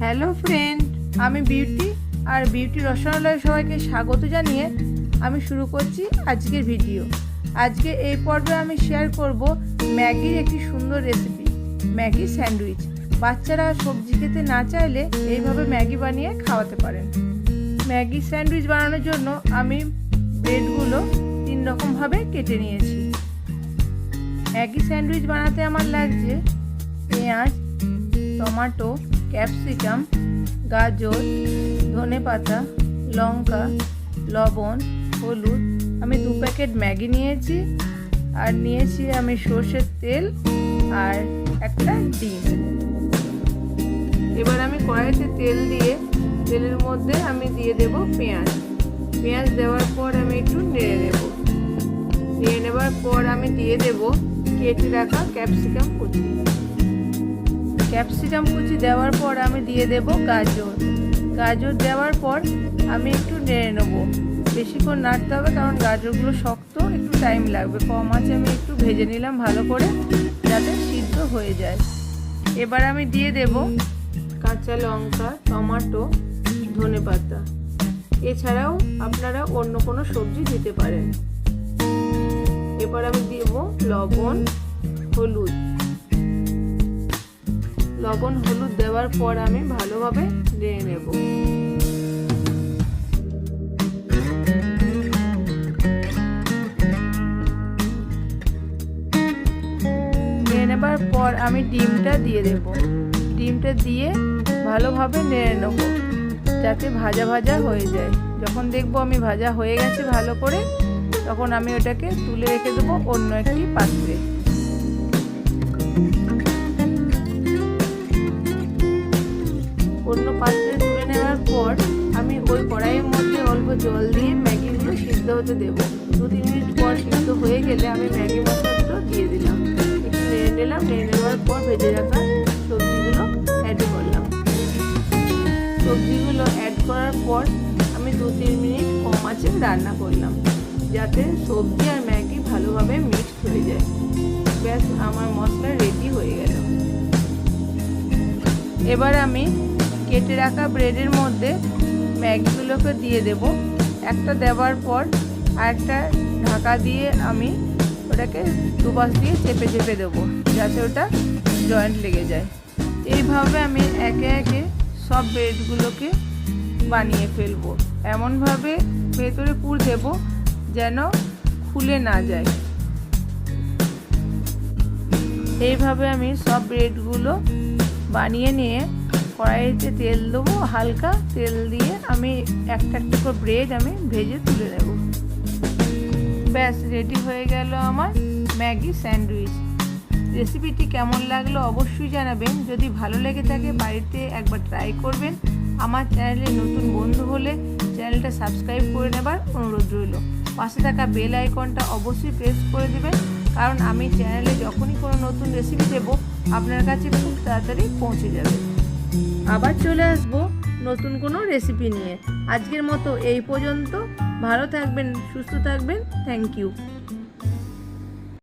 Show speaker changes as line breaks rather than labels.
Hello friend, আমি beauty আর beauty রসনালয়ে সবাইকে স্বাগত জানিয়ে আমি শুরু করছি আজকের ভিডিও। আজকে এই পর্বে আমি শেয়ার করব ম্যাগির একটি সুন্দর রেসিপি, ম্যাগি স্যান্ডউইচ। বাচ্চারা সবজি খেতে না চাইলে এইভাবে ম্যাগি বানিয়ে খাওয়াতে পারেন। ম্যাগি স্যান্ডউইচ বানানোর জন্য আমি ব্রেডগুলো 3 রকমভাবে কেটে নিয়েছি। ম্যাগি স্যান্ডউইচ বানাতে আমার লাগছে পেঁয়াজ, টমেটো, ক্যাপসিকাম, গাজর, ধনেপাতা, লঙ্কা, লবণ, হলুদ। আমি 2 প্যাকেট ম্যাগি নিয়েছি আর নিয়েছি আমি সর্ষের তেল আর একটা ডিম। এবার আমি কড়াইতে তেল দিয়ে তেলের মধ্যে আমি দিয়ে দেব পেঁয়াজ দেওয়ার পর আমি একটু নেড়ে নেবার পর আমি দিয়ে দেব কেটে রাখা ক্যাপসিকাম কুচি দেওয়ার পর আমি দিয়ে দেব গাজর দেওয়ার পর আমি একটু নেড়ে নেব। বেশিক্ষণ নাড়তে হবে কারণ গাজরগুলো শক্ত, একটু টাইম লাগবে। কম আঁচে আমি একটু ভেজে নিলাম ভালো করে যাতে সিদ্ধ হয়ে যায়। এবার আমি দিয়ে দেব কাঁচা লঙ্কা, টমেটো, ধনেপাতা। এছাড়াও আপনারা অন্য কোনো সবজি দিতে পারেন। এবার আমি দেব লবণ হলুদ দেওয়ার পর আমি ভালোভাবে নেড়ে নেব। নেড়ে নেবার পর আমি ডিমটা দিয়ে দেব। ডিমটা দিয়ে ভালোভাবে নেড়ে নেব যাতে ভাজা ভাজা হয়ে যায়। যখন দেখবো আমি ভাজা হয়ে গেছে ভালো করে, তখন আমি ওটাকে তুলে রেখে দেবো অন্য একটি পাত্রে। অন্য পাত্রে তুলে নেওয়ার পর আমি ওই কড়াইয়ের মধ্যে অল্প জল দিয়ে ম্যাগিগুলো সিদ্ধ হতে দেবো। 2-3 মিনিট পর সিদ্ধ হয়ে গেলে আমি ম্যাগি মশলাগুলো দিয়ে দিলাম। একটু নেড়ে নিলাম। নেড়ে নেওয়ার পর ভেজে রাখা সবজিগুলো অ্যাড করলাম। সবজিগুলো অ্যাড করার পর আমি 2-3 মিনিট কম আঁচে রান্না করলাম যাতে সবজি আর ম্যাগি ভালোভাবে মিক্সড হয়ে যায়। ব্যাস, আমার মশলা রেডি হয়ে গেল। এবার আমি কেটে রাখা ব্রেডের মধ্যে ম্যাগিগুলোকে দিয়ে দেব। একটা দেওয়ার পর আরেকটা ঢাকা দিয়ে আমি ওটাকে দুপাশ দিয়ে চেপে দেবো যাতে ওটা জয়েন্ট লেগে যায়। এইভাবে আমি একে একে সব ব্রেডগুলোকে বানিয়ে ফেলবো। এমনভাবে ভেতরে পুর দেব যেন খুলে না যায়। এইভাবে আমি সব ব্রেডগুলো বানিয়ে নিয়ে কড়াইতে তেল দেবো, হালকা তেল দিয়ে আমি একটা করে ব্রেড আমি ভেজে তুলে নেব। ব্যাস, রেডি হয়ে গেল আমার ম্যাগি স্যান্ডউইচ। রেসিপিটি কেমন লাগলো অবশ্যই জানাবেন। যদি ভালো লেগে থাকে বাড়িতে একবার ট্রাই করবেন। আমার চ্যানেলে নতুন বন্ধু হলে চ্যানেলটা সাবস্ক্রাইব করে নেবার অনুরোধ রইল। পাশে থাকা বেল আইকনটা অবশ্যই প্রেস করে দেবেন, কারণ আমি চ্যানেলে যখনই কোনো নতুন রেসিপি দেব আপনার কাছে খুব তাড়াতাড়ি পৌঁছে যাবে। আবার চলে আসবো নতুন কোনো রেসিপি নিয়ে। আজকের মতো এই পর্যন্ত। ভালো থাকবেন, সুস্থ থাকবেন। Thank you.